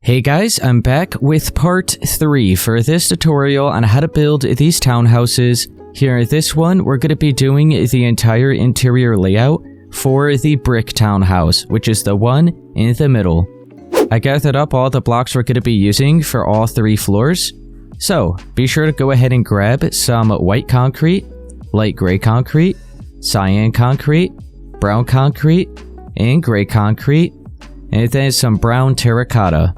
Hey guys, I'm back with part 3 for this tutorial on how to build these townhouses. Here in this one, we're going to be doing the entire interior layout for the brick townhouse, which is the one in the middle. I gathered up all the blocks we're going to be using for all 3 floors. So, be sure to go ahead and grab some white concrete, light gray concrete, cyan concrete, brown concrete, and gray concrete, and then some brown terracotta.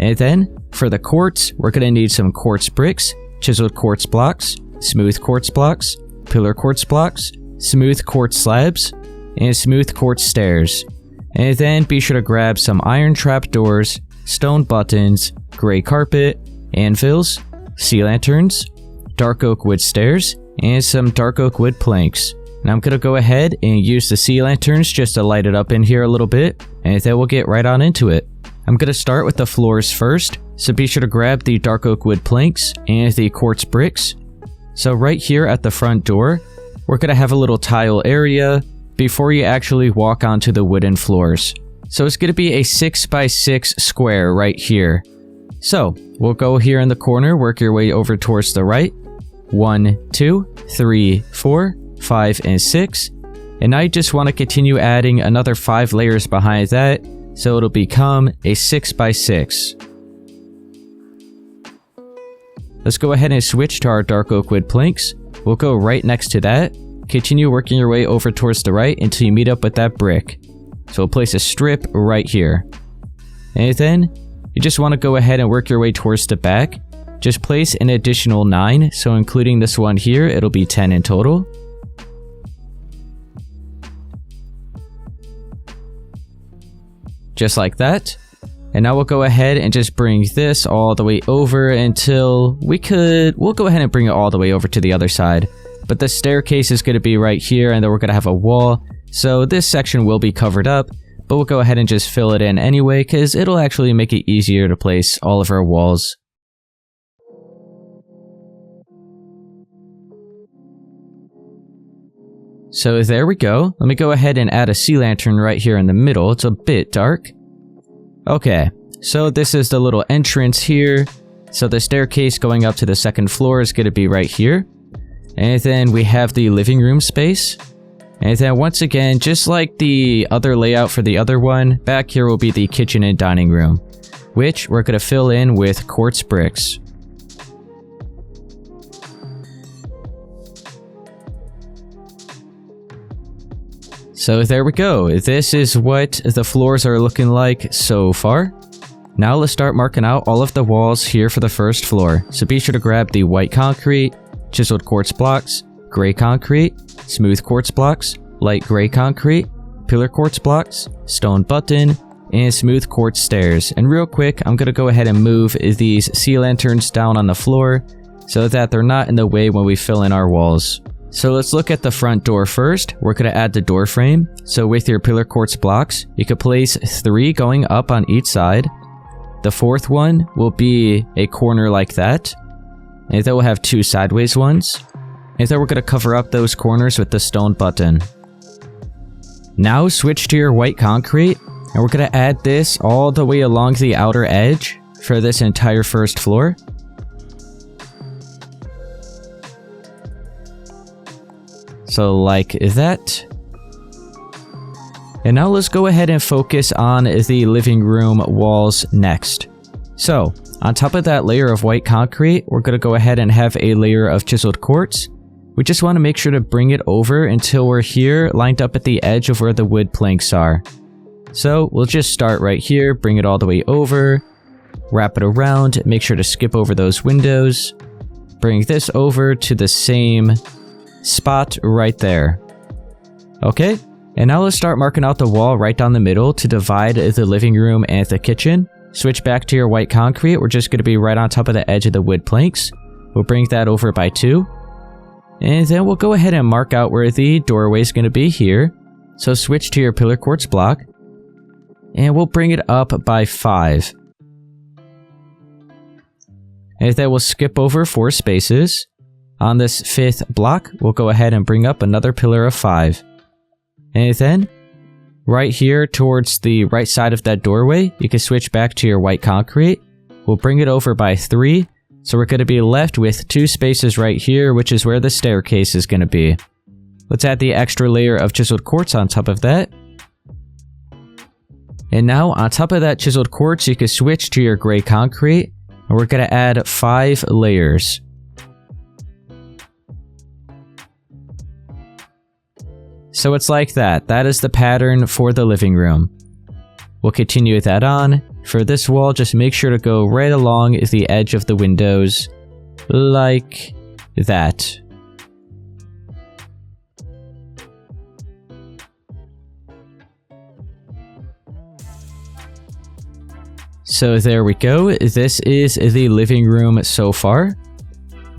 And then, for the quartz, we're going to need some quartz bricks, chiseled quartz blocks, smooth quartz blocks, pillar quartz blocks, smooth quartz slabs, and smooth quartz stairs. And then be sure to grab some iron trap doors, stone buttons, gray carpet, anvils, sea lanterns, dark oak wood stairs, and some dark oak wood planks. Now I'm going to go ahead and use the sea lanterns just to light it up in here a little bit, and then we'll get right on into it. I'm going to start with the floors first, so be sure to grab the dark oak wood planks and the quartz bricks. So right here at the front door, we're going to have a little tile area before you actually walk onto the wooden floors. So it's going to be a 6x6 square right here. So we'll go here in the corner, work your way over towards the right. 1, 2, 3, 4, 5, and 6. And now you just want to continue adding another 5 layers behind that, so it'll become a 6x6. Let's go ahead and switch to our dark oak wood planks. We'll go right next to that. Continue working your way over towards the right until you meet up with that brick. So we'll place a strip right here. And then, you just want to go ahead and work your way towards the back. Just place an additional 9, so including this one here, it'll be 10 in total. Just like that. And now we'll go ahead and just bring this all the way over until we'll go ahead and bring it all the way over to the other side. But the staircase is going to be right here, and then we're going to have a wall. So this section will be covered up, but we'll go ahead and just fill it in anyway, because it'll actually make it easier to place all of our walls. So there we go. Let me go ahead and add a sea lantern right here in the middle. It's a bit dark. Okay, so this is the little entrance here. So the staircase going up to the second floor is going to be right here. And then we have the living room space. And then once again, just like the other layout for the other one, back here will be the kitchen and dining room, which we're going to fill in with quartz bricks. So there we go. This is what the floors are looking like so far. Now let's start marking out all of the walls here for the first floor. So be sure to grab the white concrete, chiseled quartz blocks, gray concrete, smooth quartz blocks, light gray concrete, pillar quartz blocks, stone button, and smooth quartz stairs. And real quick, I'm going to go ahead and move these sea lanterns down on the floor so that they're not in the way when we fill in our walls. So let's look at the front door first. We're going to add the door frame. So with your pillar quartz blocks, you could place 3 going up on each side. The 4th one will be a corner like that. And then we'll have 2 sideways ones. And then we're going to cover up those corners with the stone button. Now switch to your white concrete. And we're going to add this all the way along the outer edge for this entire first floor. So like that. And now let's go ahead and focus on the living room walls next. So on top of that layer of white concrete, we're going to go ahead and have a layer of chiseled quartz. We just want to make sure to bring it over until we're here lined up at the edge of where the wood planks are. So we'll just start right here, bring it all the way over, wrap it around, make sure to skip over those windows, bring this over to the same spot right there. Okay, and now let's start marking out the wall right down the middle to divide the living room and the kitchen. Switch back to your white concrete. We're just going to be right on top of the edge of the wood planks. We'll bring that over by 2. And then we'll go ahead and mark out where the doorway is going to be here. So switch to your pillar quartz block. And we'll bring it up by 5. And then we'll skip over 4 spaces. On this 5th block, we'll go ahead and bring up another pillar of 5. And then right here towards the right side of that doorway, you can switch back to your white concrete. We'll bring it over by 3. So we're going to be left with 2 spaces right here, which is where the staircase is going to be. Let's add the extra layer of chiseled quartz on top of that. And now, on top of that chiseled quartz, you can switch to your gray concrete. And we're going to add 5 layers. So it's like that. That is the pattern for the living room. We'll continue that on. For this wall, just make sure to go right along the edge of the windows, like that. So there we go. This is the living room so far.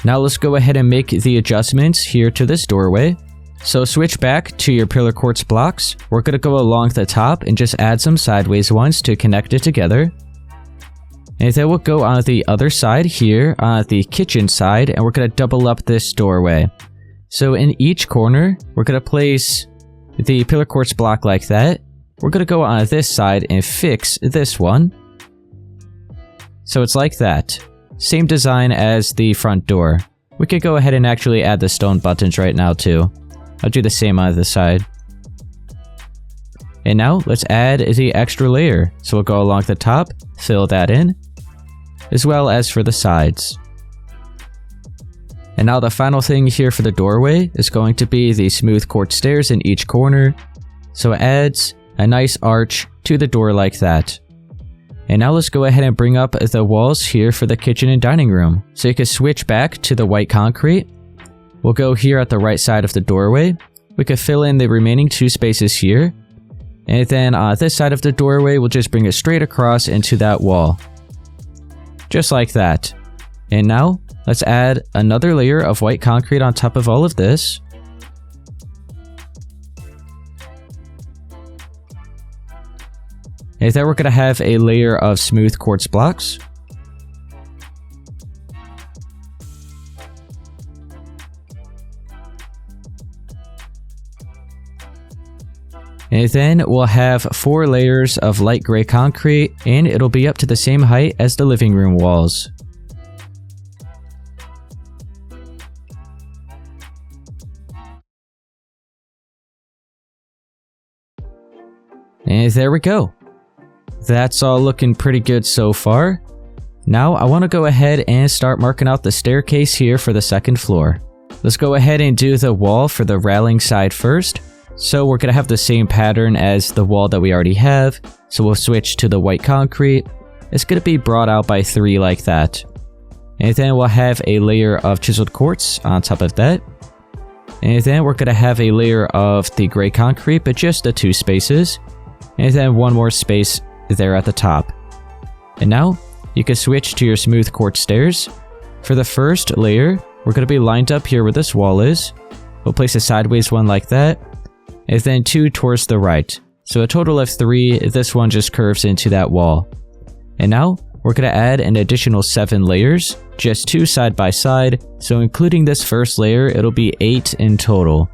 Now let's go ahead and make the adjustments here to this doorway. So switch back to your pillar quartz blocks. We're going to go along the top and just add some sideways ones to connect it together. And then we'll go on the other side here, on the kitchen side, and we're going to double up this doorway. So in each corner, we're going to place the pillar quartz block like that. We're going to go on this side and fix this one. So it's like that. Same design as the front door. We could go ahead and actually add the stone buttons right now too. I'll do the same on the side. And now let's add the extra layer. So we'll go along the top, fill that in, as well as for the sides. And now the final thing here for the doorway is going to be the smooth quartz stairs in each corner. So it adds a nice arch to the door like that. And now let's go ahead and bring up the walls here for the kitchen and dining room. So you can switch back to the white concrete. We'll go here at the right side of the doorway. We could fill in the remaining 2 spaces here. And then on this side of the doorway, we'll just bring it straight across into that wall. Just like that. And now, let's add another layer of white concrete on top of all of this. And then we're going to have a layer of smooth quartz blocks. And then we'll have 4 layers of light gray concrete, and it'll be up to the same height as the living room walls. And there we go. That's all looking pretty good so far. Now I want to go ahead and start marking out the staircase here for the 2nd floor. Let's go ahead and do the wall for the railing side first. So we're going to have the same pattern as the wall that we already have. So we'll switch to the white concrete. It's going to be brought out by 3 like that. And then we'll have a layer of chiseled quartz on top of that. And then we're going to have a layer of the gray concrete, but just the 2 spaces. And then 1 more space there at the top. And now you can switch to your smooth quartz stairs. For the first layer, we're going to be lined up here where this wall is. We'll place a sideways one like that. And then 2 towards the right. So a total of 3, this one just curves into that wall. And now, we're going to add an additional 7 layers, just 2 side by side, so including this first layer, it'll be 8 in total.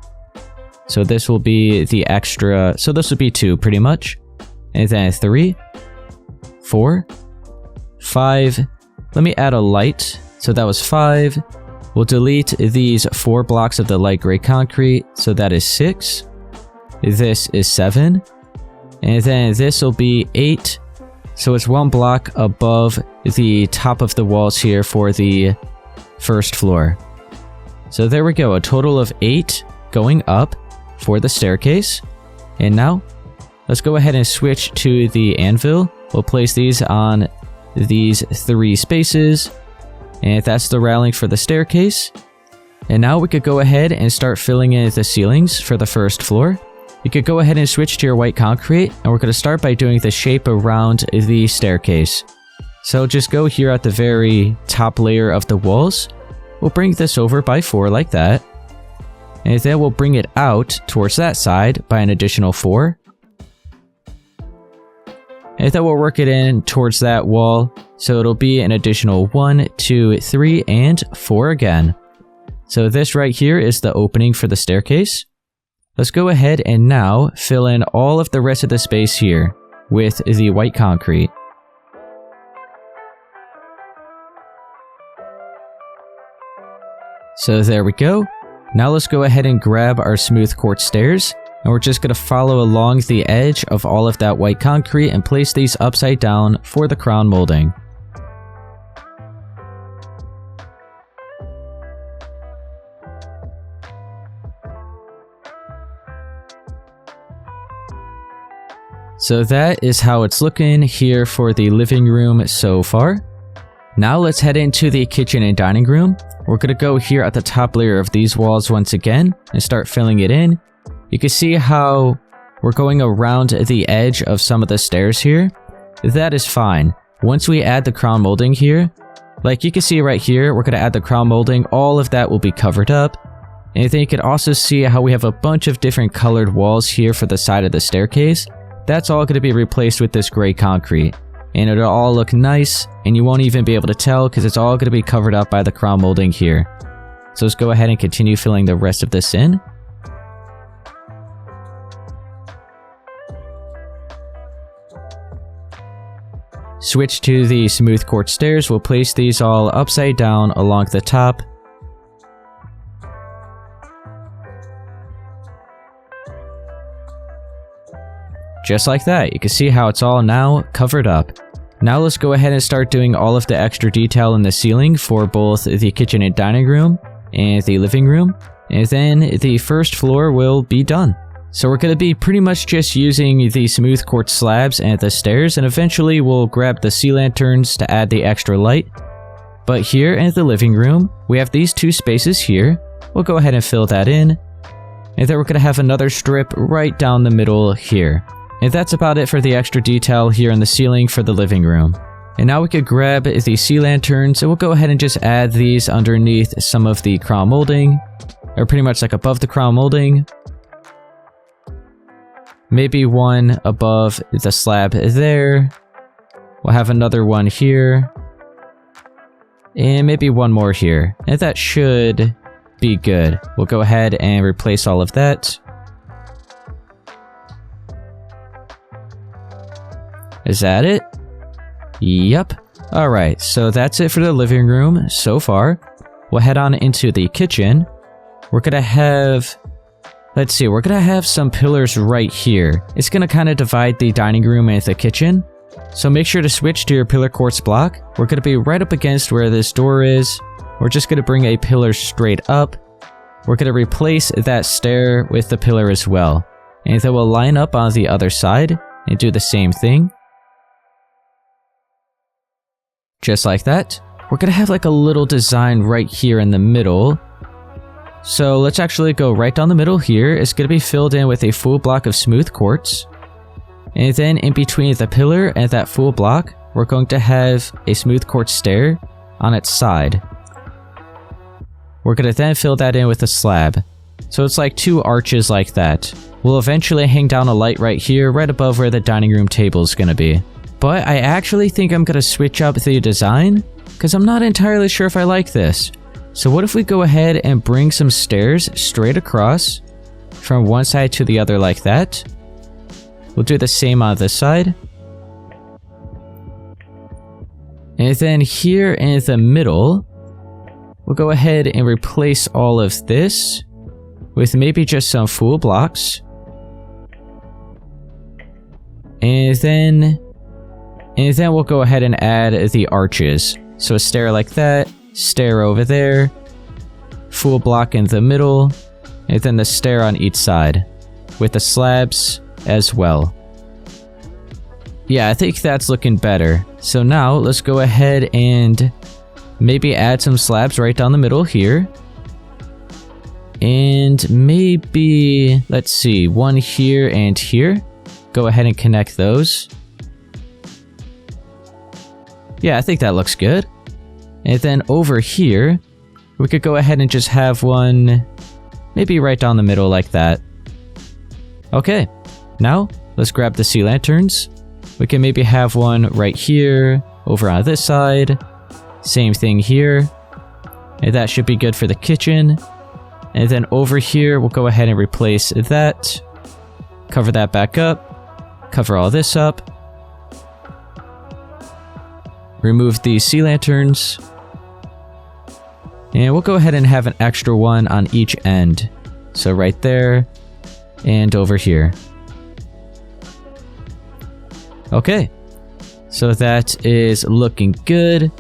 So this will be the extra, so this will be 2 pretty much. And then 3, 4, 5, let me add a light, so that was 5. We'll delete these 4 blocks of the light gray concrete, so that is 6. This is 7, and then this will be 8, so it's 1 block above the top of the walls here for the 1st floor. So there we go, a total of 8 going up for the staircase. And now, let's go ahead and switch to the anvil. We'll place these on these 3 spaces, and that's the railing for the staircase. And now we could go ahead and start filling in the ceilings for the 1st floor. You could go ahead and switch to your white concrete, and we're going to start by doing the shape around the staircase. So just go here at the very top layer of the walls. We'll bring this over by 4 like that. And then we'll bring it out towards that side by an additional 4. And then we'll work it in towards that wall, so it'll be an additional 1, 2, 3, and 4 again. So this right here is the opening for the staircase. let's go ahead and now fill in all of the rest of the space here with the white concrete. So there we go. Now let's go ahead and grab our smooth quartz stairs, and we're just going to follow along the edge of all of that white concrete and place these upside down for the crown molding. So that is how it's looking here for the living room so far. Now let's head into the kitchen and dining room. We're going to go here at the top layer of these walls once again and start filling it in. You can see how we're going around the edge of some of the stairs here. That is fine. Once we add the crown molding here, like you can see right here, we're going to add the crown molding. All of that will be covered up. And then you can also see how we have a bunch of different colored walls here for the side of the staircase. That's all going to be replaced with this gray concrete. And it'll all look nice, and you won't even be able to tell because it's all going to be covered up by the crown molding here. So let's go ahead and continue filling the rest of this in. Switch to the smooth quartz stairs. We'll place these all upside down along the top. Just like that. You can see how it's all now covered up. Now let's go ahead and start doing all of the extra detail in the ceiling for both the kitchen and dining room and the living room. And then the first floor will be done. So we're going to be pretty much just using the smooth quartz slabs and the stairs, and eventually we'll grab the sea lanterns to add the extra light. But here in the living room, we have these two spaces here. We'll go ahead and fill that in. And then we're going to have another strip right down the middle here. And that's about it for the extra detail here in the ceiling for the living room. And now we could grab the sea lanterns, and we'll go ahead and just add these underneath some of the crown molding, or pretty much like above the crown molding. Maybe one above the slab there. We'll have another one here. And maybe one more here. And that should be good. We'll go ahead and replace all of that. Is that it? Yep. Alright, so that's it for the living room so far. We'll head on into the kitchen. We're gonna have... Let's see, we're gonna have some pillars right here. It's gonna kind of divide the dining room and the kitchen. So make sure to switch to your pillar quartz block. We're gonna be right up against where this door is. We're just gonna bring a pillar straight up. We're gonna replace that stair with the pillar as well. And then we'll line up on the other side and do the same thing. Just like that. We're gonna have like a little design right here in the middle. So let's actually go right down the middle here. It's gonna be filled in with a full block of smooth quartz. And then in between the pillar and that full block, we're going to have a smooth quartz stair on its side. We're gonna then fill that in with a slab. So it's like two arches like that. We'll eventually hang down a light right here, right above where the dining room table is gonna be. But I actually think I'm gonna switch up the design, because I'm not entirely sure if I like this. So what if we go ahead and bring some stairs straight across from one side to the other like that. We'll do the same on this side. And then here in the middle, we'll go ahead and replace all of this with maybe just some full blocks. And then we'll go ahead and add the arches. So a stair like that, stair over there, full block in the middle, and then the stair on each side, with the slabs as well. Yeah, I think that's looking better. So now let's go ahead and maybe add some slabs right down the middle here. And maybe, let's see, one here and here. Go ahead and connect those. Yeah, I think that looks good. And then over here, we could go ahead and just have one maybe right down the middle like that. Okay, now let's grab the sea lanterns. We can maybe have one right here, over on this side. Same thing here. And that should be good for the kitchen. And then over here, we'll go ahead and replace that. Cover that back up. Cover all this up. Remove these sea lanterns. And we'll go ahead and have an extra one on each end. So right there and over here. Okay. So that is looking good.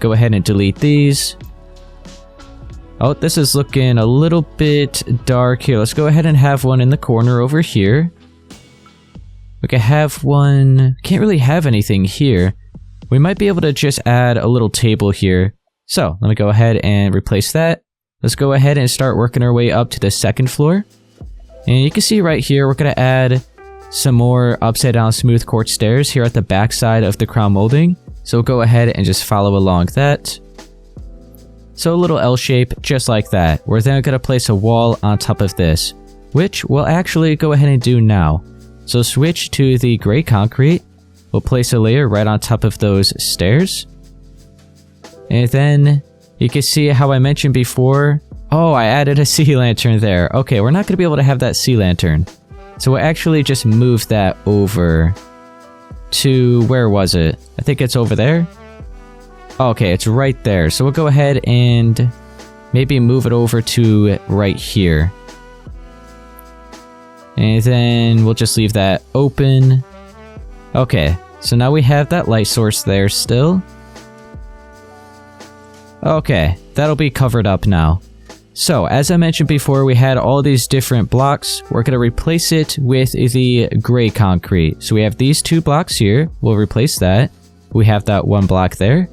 Go ahead and delete these. Oh, this is looking a little bit dark here. Let's go ahead and have one in the corner over here. We can have one... Can't really have anything here. We might be able to just add a little table here. So, let me go ahead and replace that. Let's go ahead and start working our way up to the second floor. And you can see right here, we're going to add some more upside down smooth quartz stairs here at the back side of the crown molding. So we'll go ahead and just follow along that. So a little L shape, just like that. We're then going to place a wall on top of this, which we'll actually go ahead and do now. So switch to the gray concrete. We'll place a layer right on top of those stairs. And then you can see how I mentioned before. Oh, I added a sea lantern there. Okay, we're not going to be able to have that sea lantern. So we'll actually just move that over to, where was it? I think it's over there. Okay, it's right there. So we'll go ahead and maybe move it over to right here. And then we'll just leave that open. Okay, so now we have that light source there still. Okay, that'll be covered up now. So, as I mentioned before, we had all these different blocks. We're going to replace it with the gray concrete. So we have these 2 blocks here. We'll replace that. We have that 1 block there.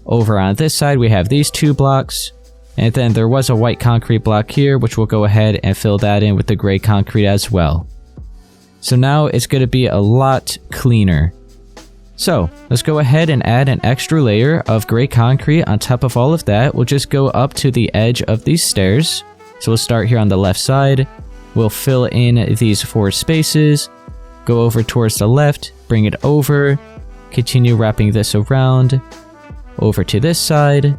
Over on this side, we have these 2 blocks. And then there was a white concrete block here, which we'll go ahead and fill that in with the gray concrete as well. So now it's going to be a lot cleaner. So, let's go ahead and add an extra layer of gray concrete on top of all of that. We'll just go up to the edge of these stairs. So we'll start here on the left side. We'll fill in these 4 spaces. Go over towards the left, bring it over. Continue wrapping this around. Over to this side.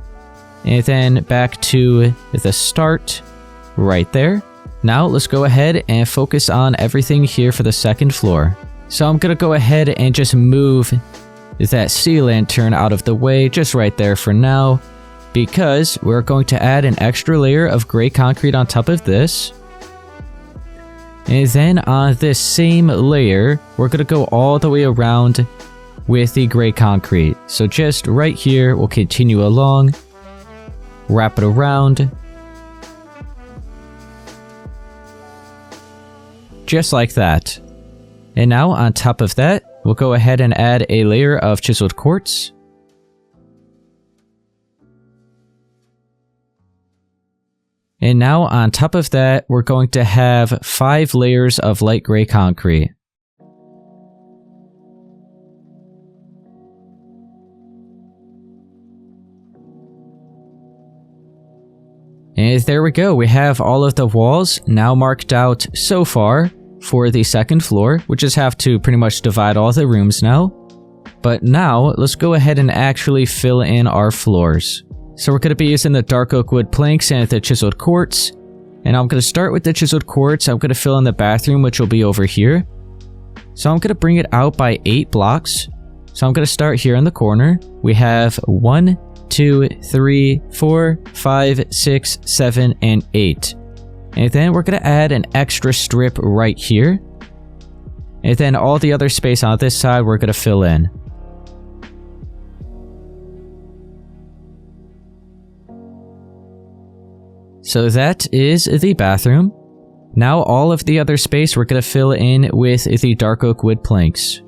And then back to the start. Right there. Now, let's go ahead and focus on everything here for the second floor. So I'm going to go ahead and just move that sea lantern out of the way, just right there for now, because we're going to add an extra layer of gray concrete on top of this. And then on this same layer, we're going to go all the way around with the gray concrete. So just right here, we'll continue along, wrap it around, just like that. And now, on top of that, we'll go ahead and add a layer of chiseled quartz. And now, on top of that, we're going to have 5 layers of light gray concrete. And there we go, we have all of the walls now marked out so far for the second floor. We'll just have to pretty much divide all the rooms now. But now, let's go ahead and actually fill in our floors. So we're going to be using the dark oak wood planks and the chiseled quartz. And I'm going to start with the chiseled quartz. I'm going to fill in the bathroom, which will be over here. So I'm going to bring it out by 8 blocks. So I'm going to start here in the corner. We have 1, 2, 3, 4, 5, 6, 7, and 8. And then we're going to add an extra strip right here. And then all the other space on this side we're going to fill in. So that is the bathroom. Now all of the other space we're going to fill in with the dark oak wood planks.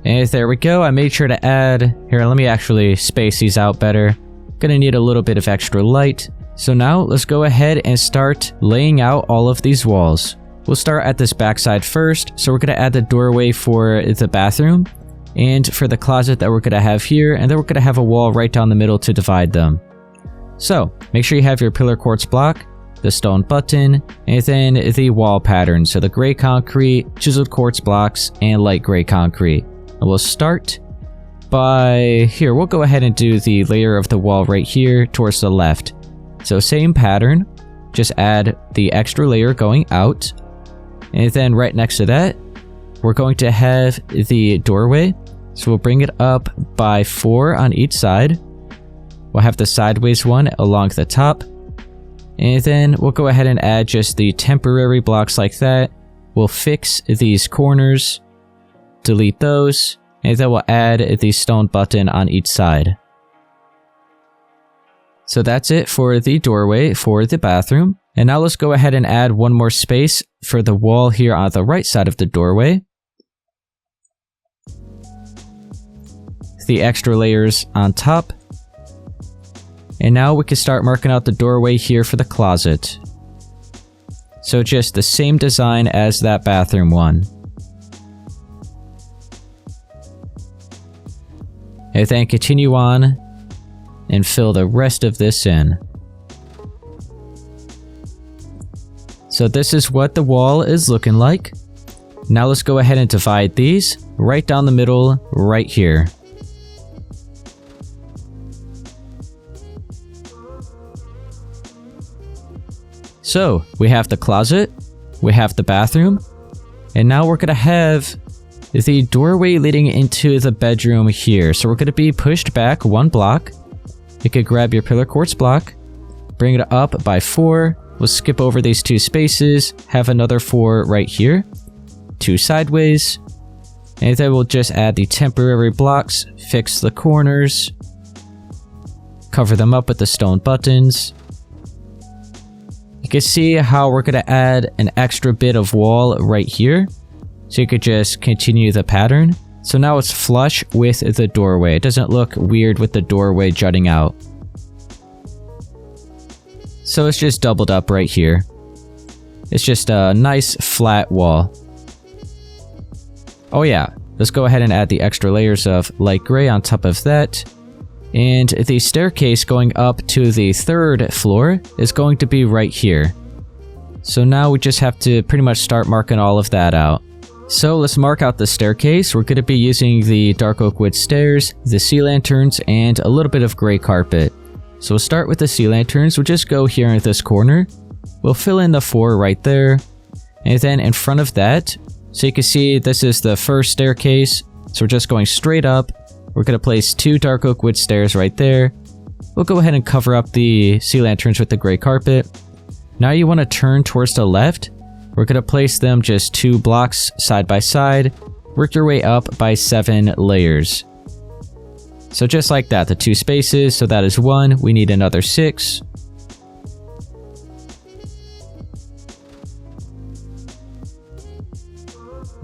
And there we go, I made sure to add... Here, let me actually space these out better. Gonna need a little bit of extra light. So now, let's go ahead and start laying out all of these walls. We'll start at this backside first, so we're gonna add the doorway for the bathroom, and for the closet that we're gonna have here, and then we're gonna have a wall right down the middle to divide them. So, make sure you have your pillar quartz block, the stone button, and then the wall pattern, so the gray concrete, chiseled quartz blocks, and light gray concrete. And we'll start by... Here, we'll go ahead and do the layer of the wall right here towards the left. So same pattern, just add the extra layer going out. And then right next to that, we're going to have the doorway. So we'll bring it up by 4 on each side. We'll have the sideways one along the top. And then we'll go ahead and add just the temporary blocks like that. We'll fix these corners, delete those, and then we'll add the stone button on each side. So that's it for the doorway for the bathroom. And now let's go ahead and add one more space for the wall here on the right side of the doorway. The extra layers on top. And now we can start marking out the doorway here for the closet. So just the same design as that bathroom one. And then continue on and fill the rest of this in. So this is what the wall is looking like. Now let's go ahead and divide these right down the middle right here. So we have the closet, we have the bathroom, and now we're gonna have the doorway leading into the bedroom here. So we're gonna be pushed back 1 block. You could grab your pillar quartz block, bring it up by 4. We'll skip over these 2 spaces, have another 4 right here, 2 sideways, and then we'll just add the temporary blocks, fix the corners, cover them up with the stone buttons. You can see how we're going to add an extra bit of wall right here. So you could just continue the pattern. So now it's flush with the doorway. It doesn't look weird with the doorway jutting out. So it's just doubled up right here. It's just a nice flat wall. Oh yeah, let's go ahead and add the extra layers of light gray on top of that. And the staircase going up to the 3rd floor is going to be right here. So now we just have to pretty much start marking all of that out. So let's mark out the staircase. We're going to be using the dark oak wood stairs, the sea lanterns, and a little bit of gray carpet. So we'll start with the sea lanterns. We'll just go here in this corner. We'll fill in the 4 right there. And then in front of that, so you can see this is the first staircase. So we're just going straight up. We're going to place 2 dark oak wood stairs right there. We'll go ahead and cover up the sea lanterns with the gray carpet. Now you want to turn towards the left. We're going to place them just 2 blocks side by side. Work your way up by 7 layers. So just like that, the 2 spaces, so that is 1. We need another 6.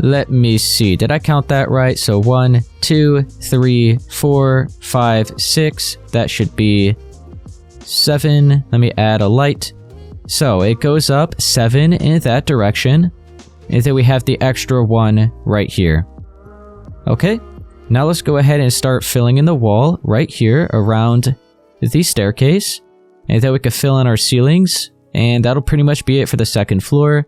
Let me see, did I count that right? So 1, 2, 3, 4, 5, 6. That should be 7. Let me add a light. So it goes up 7 in that direction. And then we have the extra 1 right here. Okay, now let's go ahead and start filling in the wall right here around the staircase. And then we can fill in our ceilings. And that'll pretty much be it for the 2nd floor.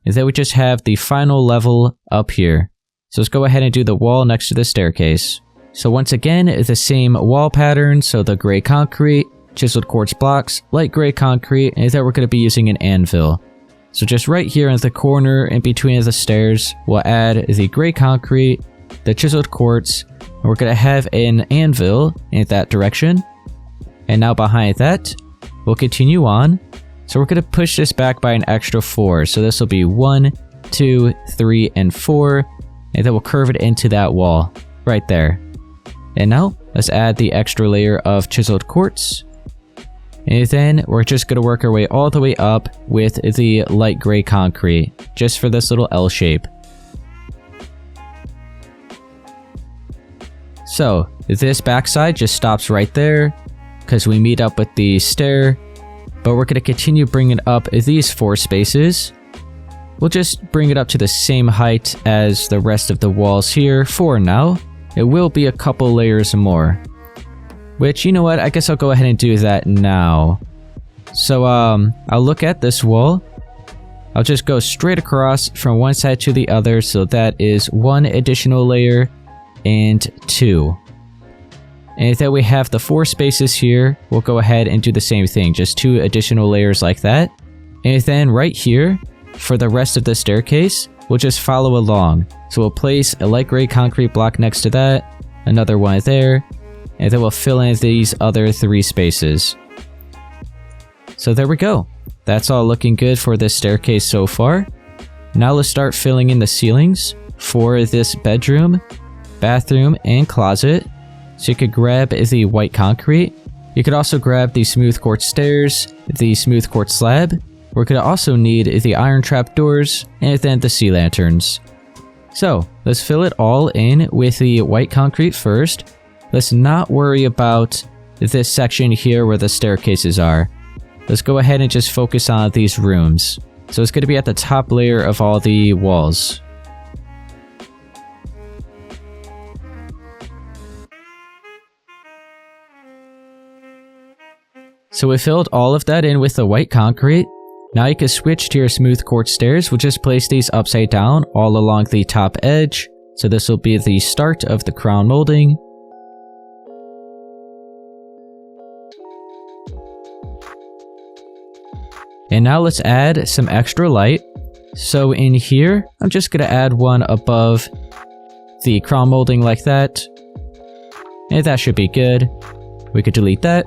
And then we just have the final level up here. So let's go ahead and do the wall next to the staircase. So once again, the same wall pattern. So the gray concrete, chiseled quartz blocks, light gray concrete, and then we're going to be using an anvil. So just right here in the corner in between the stairs, we'll add the gray concrete, the chiseled quartz, and we're going to have an anvil in that direction. And now behind that, we'll continue on. So we're going to push this back by an extra 4. So this will be 1, 2, 3, and 4. And then we'll curve it into that wall right there. And now let's add the extra layer of chiseled quartz. And then we're just going to work our way all the way up with the light gray concrete, just for this little L shape. So this backside just stops right there because we meet up with the stair. But we're going to continue bringing up these 4 spaces. We'll just bring it up to the same height as the rest of the walls here for now. It will be a couple layers more. Which, you know what, I guess I'll go ahead and do that now. So, I'll look at this wall. I'll just go straight across from one side to the other. So that is 1 additional layer and 2. And then we have the 4 spaces here. We'll go ahead and do the same thing, just 2 additional layers like that. And then right here, for the rest of the staircase, we'll just follow along. So we'll place a light gray concrete block next to that, another one there, and then we'll fill in these other 3 spaces. So there we go. That's all looking good for this staircase so far. Now let's start filling in the ceilings for this bedroom, bathroom, and closet. So you could grab the white concrete. You could also grab the smooth quartz stairs, the smooth quartz slab. We're going to also need the iron trap doors, and then the sea lanterns. So let's fill it all in with the white concrete first. Let's not worry about this section here where the staircases are. Let's go ahead and just focus on these rooms. So it's going to be at the top layer of all the walls. So we filled all of that in with the white concrete. Now you can switch to your smooth quartz stairs. We'll just place these upside down all along the top edge. So this will be the start of the crown molding. And now let's add some extra light. So in here, I'm just going to add one above the crown molding like that. And that should be good. We could delete that.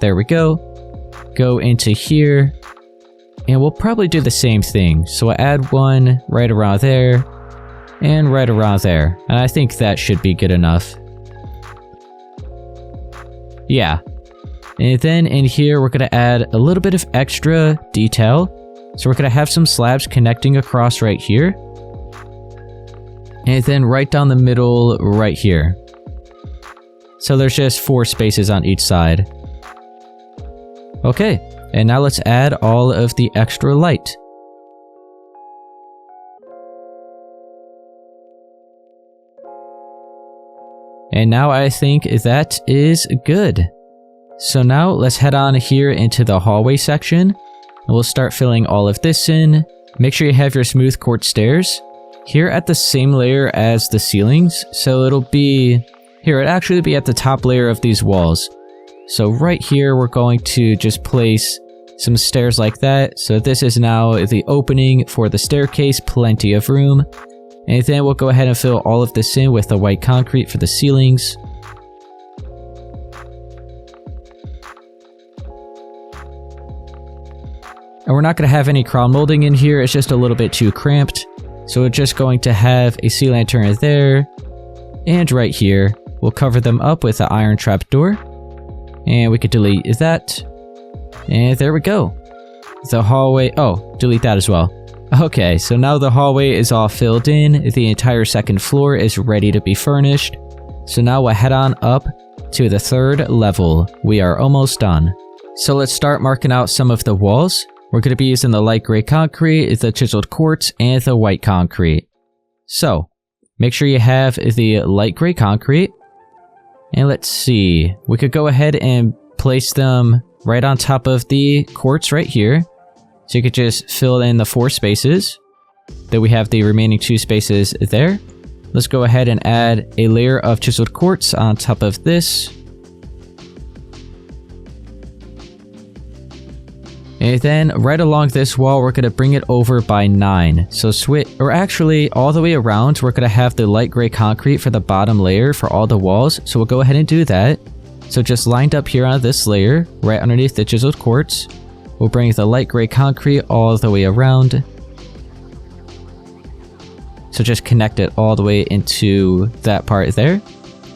There we go. Go into here. And we'll probably do the same thing. So we'll add one right around there. And right around there. And I think that should be good enough. Yeah. And then in here, we're going to add a little bit of extra detail. So we're going to have some slabs connecting across right here. And then right down the middle right here. So there's just 4 spaces on each side. Okay, and now let's add all of the extra light. And now I think that is good. So now let's head on here into the hallway section. And we'll start filling all of this in. Make sure you have your smooth quartz stairs here at the same layer as the ceilings. So it'll be here, it'll actually be at the top layer of these walls. So right here, we're going to just place some stairs like that. So this is now the opening for the staircase, plenty of room. And then we'll go ahead and fill all of this in with the white concrete for the ceilings. And we're not going to have any crown molding in here, it's just a little bit too cramped. So we're just going to have a sea lantern there. And right here, we'll cover them up with the iron trap door. And we could delete that. And there we go. The hallway, oh, delete that as well. Okay, so now the hallway is all filled in. The entire second floor is ready to be furnished. So now we'll head on up to the 3rd level. We are almost done. So let's start marking out some of the walls. We're going to be using the light gray concrete, the chiseled quartz, and the white concrete. So, make sure you have the light gray concrete. And let's see, we could go ahead and place them right on top of the quartz right here. So you could just fill in the 4 spaces. Then we have the remaining 2 spaces there. Let's go ahead and add a layer of chiseled quartz on top of this. And then right along this wall, we're going to bring it over by 9. So or actually all the way around, we're going to have the light gray concrete for the bottom layer for all the walls. So we'll go ahead and do that. So just lined up here on this layer, right underneath the chiseled quartz, we'll bring the light gray concrete all the way around. So just connect it all the way into that part there.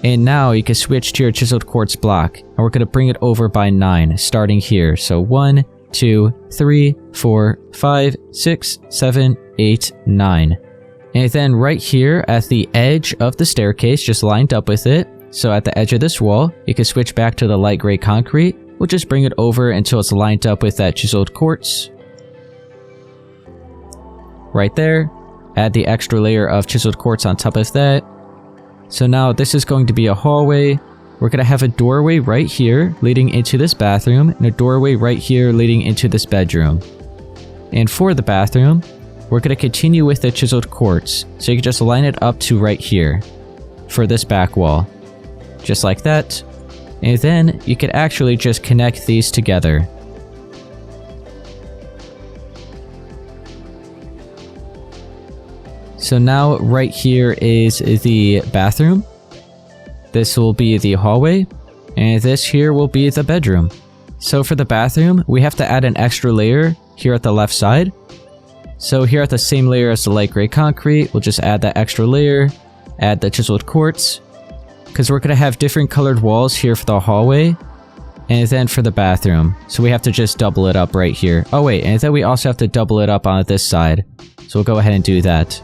And now you can switch to your chiseled quartz block. And we're going to bring it over by 9, starting here. So 1, 2, 3, 4, 5, 6, 7, 8, 9. And then right here at the edge of the staircase, just lined up with it. So at the edge of this wall, you can switch back to the light gray concrete. We'll just bring it over until it's lined up with that chiseled quartz. Right there. Add the extra layer of chiseled quartz on top of that. So now this is going to be a hallway. We're going to have a doorway right here leading into this bathroom and a doorway right here leading into this bedroom. And for the bathroom, we're going to continue with the chiseled quartz. So you can just line it up to right here for this back wall. Just like that. And then you could actually just connect these together. So now right here is the bathroom. This will be the hallway. And this here will be the bedroom. So for the bathroom, we have to add an extra layer here at the left side. So here at the same layer as the light gray concrete, we'll just add that extra layer, add the chiseled quartz, because we're going to have different colored walls here for the hallway, and then for the bathroom. So we have to just double it up right here. Oh wait, and then we also have to double it up on this side. So we'll go ahead and do that.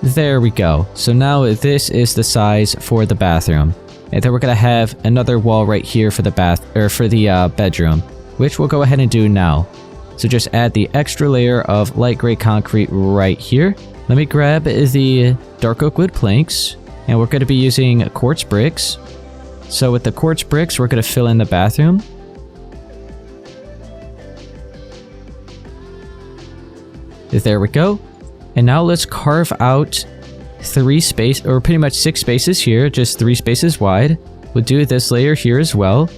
There we go. So now this is the size for the bathroom. And then we're going to have another wall right here for the bedroom, which we'll go ahead and do now. So just add the extra layer of light gray concrete right here. Let me grab the dark oak wood planks, and we're going to be using quartz bricks. So with the quartz bricks, we're going to fill in the bathroom. There we go. And now let's carve out 3 spaces, or pretty much 6 spaces here, just 3 spaces wide. We'll do this layer here as well.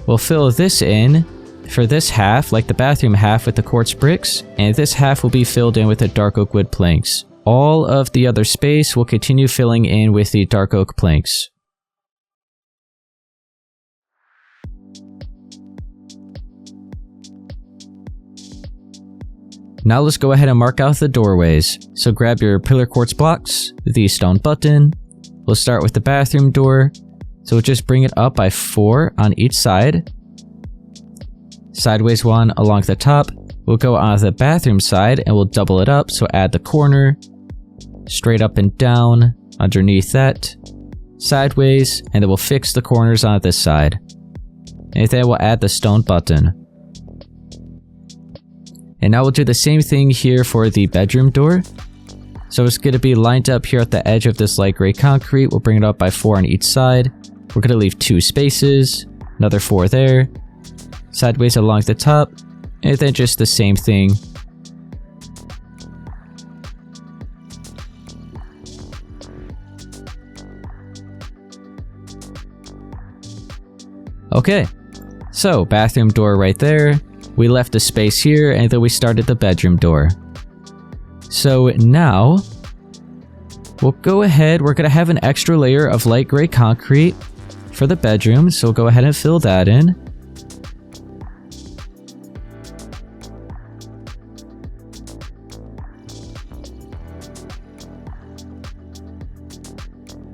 We'll fill this in for this half, like the bathroom half, with the quartz bricks, and this half will be filled in with the dark oak wood planks. All of the other space will continue filling in with the dark oak planks. Now let's go ahead and mark out the doorways. So grab your pillar quartz blocks, the stone button. We'll start with the bathroom door. So we'll just bring it up by 4 on each side. Sideways 1 along the top. We'll go on the bathroom side and we'll double it up. So add the corner, straight up and down, underneath that, sideways, and then we'll fix the corners on this side. And then we'll add the stone button. And now we'll do the same thing here for the bedroom door. So it's going to be lined up here at the edge of this light gray concrete. We'll bring it up by 4 on each side. We're going to leave 2 spaces, another 4 there, sideways along the top, and then just the same thing. Okay, so bathroom door right there. We left a space here, and then we started the bedroom door. So now, we'll go ahead, we're going to have an extra layer of light gray concrete for the bedroom, so we'll go ahead and fill that in.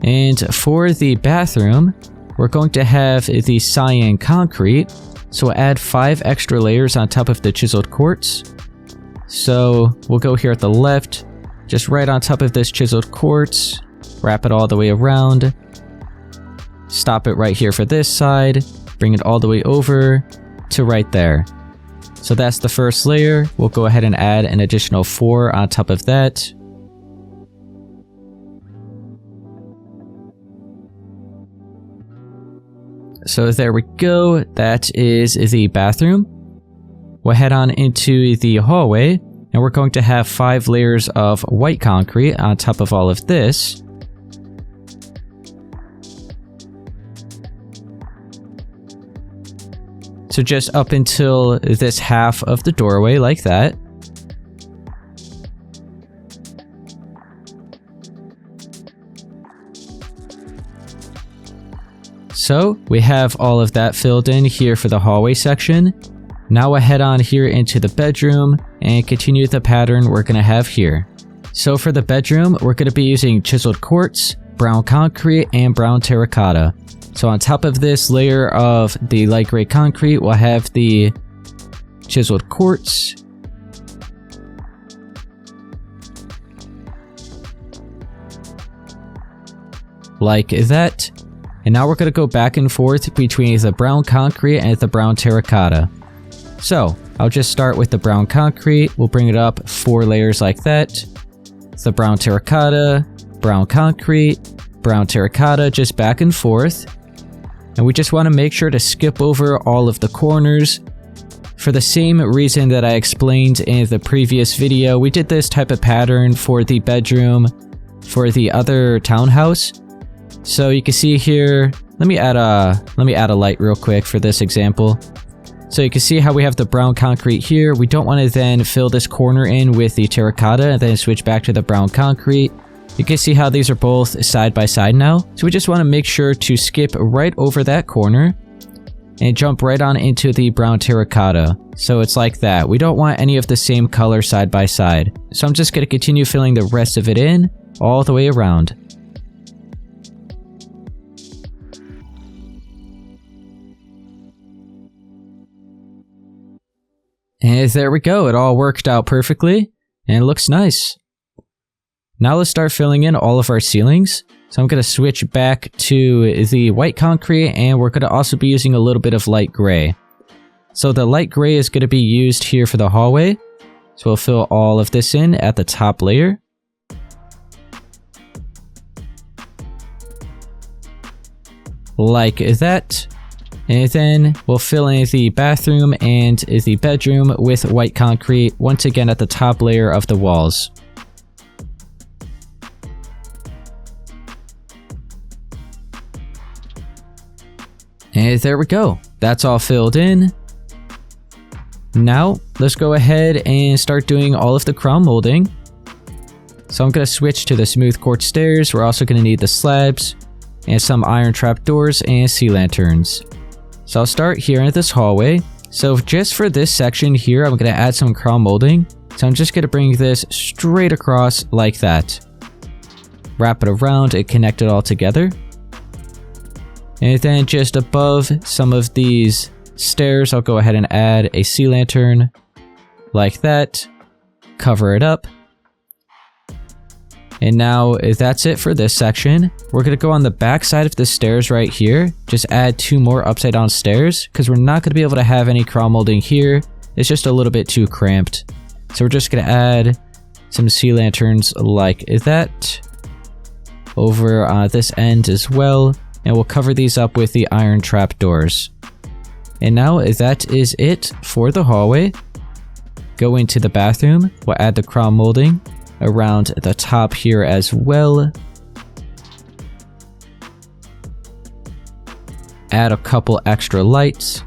And for the bathroom, we're going to have the cyan concrete. So we'll add 5 extra layers on top of the chiseled quartz. So we'll go here at the left, just right on top of this chiseled quartz, wrap it all the way around, stop it right here for this side, bring it all the way over to right there. So that's the first layer. We'll go ahead and add an additional 4 on top of that. So there we go, that is the bathroom. We'll head on into the hallway, and we're going to have 5 layers of white concrete on top of all of this. So just up until this half of the doorway, like that. So we have all of that filled in here for the hallway section. Now we'll head on here into the bedroom and continue the pattern we're going to have here. So for the bedroom, we're going to be using chiseled quartz, brown concrete, and brown terracotta. So on top of this layer of the light gray concrete, we'll have the chiseled quartz. Like that. And now we're going to go back and forth between the brown concrete and the brown terracotta. So, I'll just start with the brown concrete. We'll bring it up 4 layers like that. The brown terracotta, brown concrete, brown terracotta, just back and forth. And we just want to make sure to skip over all of the corners. For the same reason that I explained in the previous video, we did this type of pattern for the bedroom for the other townhouse. So you can see here, let me add a light real quick for this example. So you can see how we have the brown concrete here. We don't want to then fill this corner in with the terracotta and then switch back to the brown concrete. You can see how these are both side by side now. So we just want to make sure to skip right over that corner and jump right on into the brown terracotta. So it's like that. We don't want any of the same color side by side. So I'm just going to continue filling the rest of it in all the way around. And there we go. It all worked out perfectly and it looks nice. Now let's start filling in all of our ceilings. So I'm going to switch back to the white concrete and we're going to also be using a little bit of light gray. So the light gray is going to be used here for the hallway. So we'll fill all of this in at the top layer. Like that. And then we'll fill in the bathroom and the bedroom with white concrete once again at the top layer of the walls. And there we go. That's all filled in. Now, let's go ahead and start doing all of the crown molding. So I'm going to switch to the smooth quartz stairs. We're also going to need the slabs and some iron trapdoors and sea lanterns. So I'll start here in this hallway. So just for this section here, I'm going to add some crown molding. So I'm just going to bring this straight across like that. Wrap it around and connect it all together. And then just above some of these stairs, I'll go ahead and add a sea lantern like that. Cover it up. And now that's it for this section. We're going to go on the back side of the stairs right here. Just add 2 more upside down stairs because we're not going to be able to have any crown molding here. It's just a little bit too cramped. So we're just going to add some sea lanterns like that over this end as well. And we'll cover these up with the iron trapdoors. And now that is it for the hallway. Go into the bathroom. We'll add the crown molding around the top here as well. Add a couple extra lights.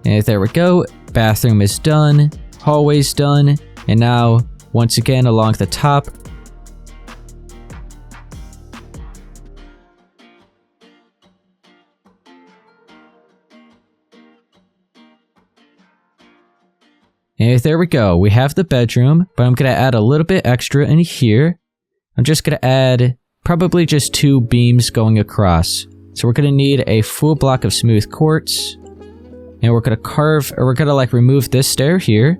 And there we go. Bathroom is done. Hallway's done. And now, once again, along the top, and there we go. We have the bedroom, but I'm going to add a little bit extra in here. I'm just going to add probably just 2 beams going across. So we're going to need a full block of smooth quartz. And we're going to carve, or we're going to like remove this stair here.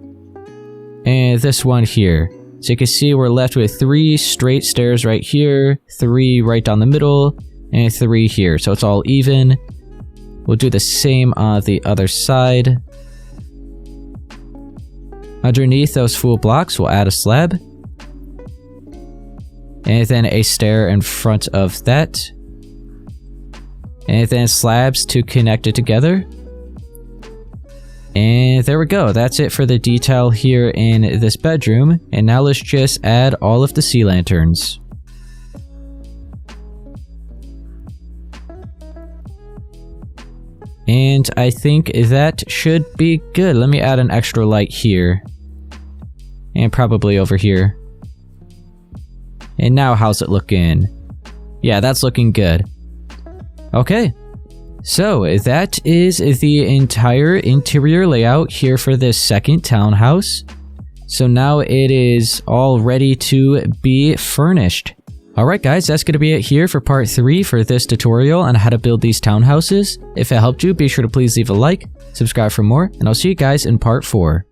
And this one here. So you can see we're left with 3 straight stairs right here. 3 right down the middle. And 3 here. So it's all even. We'll do the same on the other side. Underneath those full blocks, we'll add a slab. And then a stair in front of that. And then slabs to connect it together. And there we go. That's it for the detail here in this bedroom. And now let's just add all of the sea lanterns. And I think that should be good. Let me add an extra light here. And probably over here. And now how's it looking? Yeah, that's looking good. Okay. So that is the entire interior layout here for this second townhouse. So now it is all ready to be furnished. Alright guys, that's going to be it here for part 3 for this tutorial on how to build these townhouses. If it helped you, be sure to please leave a like, subscribe for more, and I'll see you guys in part 4.